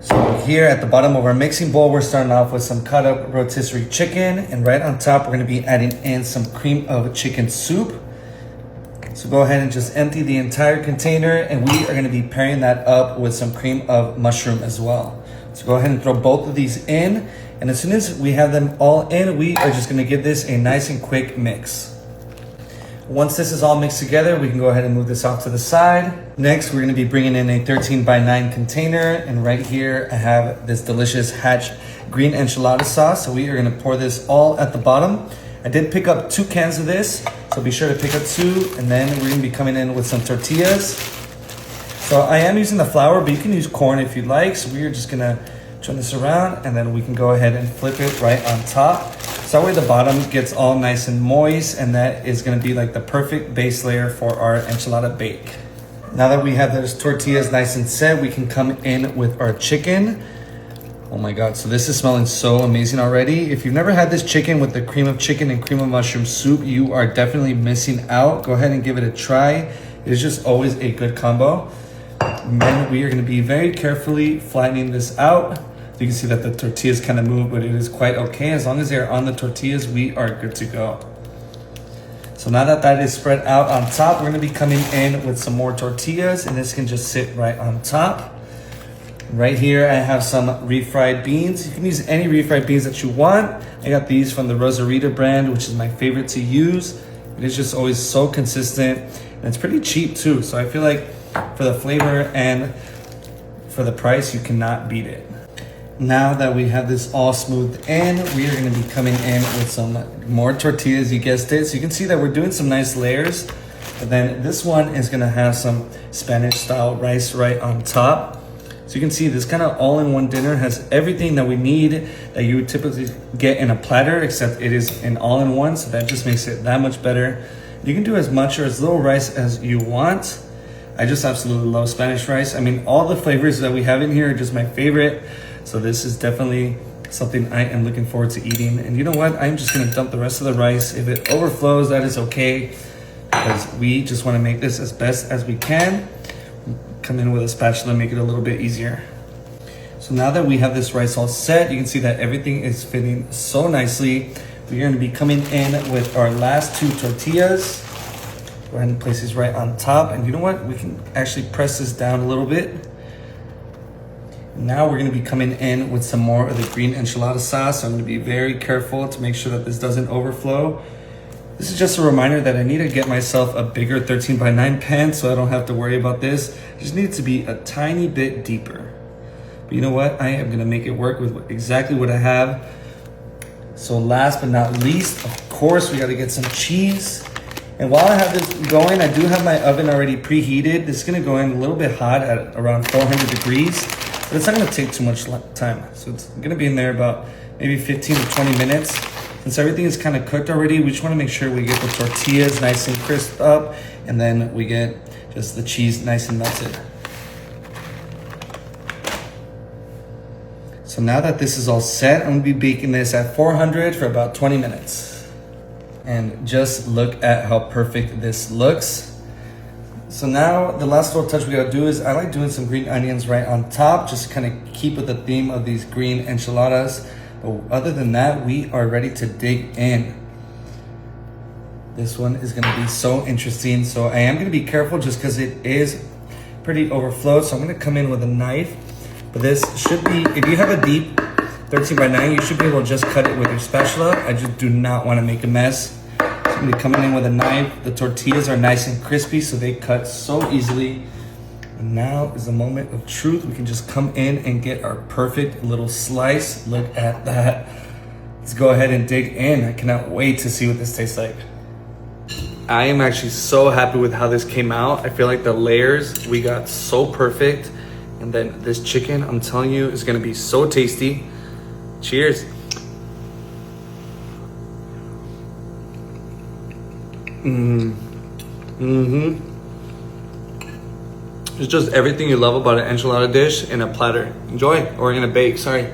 So here at the bottom of our mixing bowl, we're starting off with some cut up rotisserie chicken. And right on top, we're gonna be adding in some cream of chicken soup. So go ahead and just empty the entire container, and we are gonna be pairing that up with some cream of mushroom as well. So go ahead and throw both of these in, and as soon as we have them all in, we are just gonna give this a nice and quick mix. Once this is all mixed together, we can go ahead and move this off to the side. Next, we're gonna be bringing in a 13x9 container, and right here I have this delicious Hatch green enchilada sauce. So we are gonna pour this all at the bottom. I did pick up 2 cans of this, so be sure to pick up 2, and then we're gonna be coming in with some tortillas. So I am using the flour, but you can use corn if you'd like. So we are just gonna turn this around, and then we can go ahead and flip it right on top. So that way the bottom gets all nice and moist, and that is gonna be like the perfect base layer for our enchilada bake. Now that we have those tortillas nice and set, we can come in with our chicken. Oh my God, so this is smelling so amazing already. If you've never had this chicken with the cream of chicken and cream of mushroom soup, you are definitely missing out. Go ahead and give it a try. It is just always a good combo. And then we are gonna be very carefully flattening this out. You can see that the tortillas kind of move, but it is quite okay. As long as they're on the tortillas, we are good to go. So now that that is spread out on top, we're gonna be coming in with some more tortillas, and this can just sit right on top. Right here, I have some refried beans. You can use any refried beans that you want. I got these from the Rosarita brand, which is my favorite to use. It is just always so consistent, and it's pretty cheap too. So I feel like for the flavor and for the price, you cannot beat it. Now that we have this all smoothed in, we are gonna be coming in with some more tortillas, you guessed it. So you can see that we're doing some nice layers. And then this one is gonna have some Spanish style rice right on top. So you can see this kind of all-in-one dinner has everything that we need that you would typically get in a platter, except it is an all-in-one, so that just makes it that much better. You can do as much or as little rice as you want. I just absolutely love Spanish rice. I mean, all the flavors that we have in here are just my favorite. So this is definitely something I am looking forward to eating. And you know what? I'm just gonna dump the rest of the rice. If it overflows, that is okay, because we just wanna make this as best as we can. Come in with a spatula, make it a little bit easier. So now that we have this rice all set, you can see that everything is fitting so nicely. We're gonna be coming in with our last 2 tortillas. Go ahead and place these right on top. And you know what? We can actually press this down a little bit. Now we're gonna be coming in with some more of the green enchilada sauce. So I'm gonna be very careful to make sure that this doesn't overflow. This is just a reminder that I need to get myself a bigger 13x9 pan so I don't have to worry about this. It just needs to be a tiny bit deeper. But you know what? I am gonna make it work with exactly what I have. So last but not least, of course, we gotta get some cheese. And while I have this going, I do have my oven already preheated. This is gonna go in a little bit hot at around 400 degrees, but it's not gonna take too much time. So it's gonna be in there about maybe 15 to 20 minutes. Since everything is kind of cooked already, we just want to make sure we get the tortillas nice and crisp up, and then we get just the cheese nice and melted. So now that this is all set, I'm gonna be baking this at 400 for about 20 minutes. And just look at how perfect this looks. So now the last little touch we gotta do is I like doing some green onions right on top, just kind of keep with the theme of these green enchiladas. But other than that, we are ready to dig in. This one is gonna be so interesting. So I am gonna be careful just because it is pretty overflowed. So I'm gonna come in with a knife. But this should be, if you have a deep 13x9, you should be able to just cut it with your spatula. I just do not wanna make a mess. So I'm gonna be coming in with a knife. The tortillas are nice and crispy, so they cut so easily. And now is the moment of truth. We can just come in and get our perfect little slice. Look at that. Let's go ahead and dig in. I cannot wait to see what this tastes like. I am actually so happy with how this came out. I feel like the layers we got so perfect. And then this chicken, I'm telling you, is gonna be so tasty. Cheers. It's just everything you love about an enchilada dish in a platter. Enjoy, or in a bake, sorry.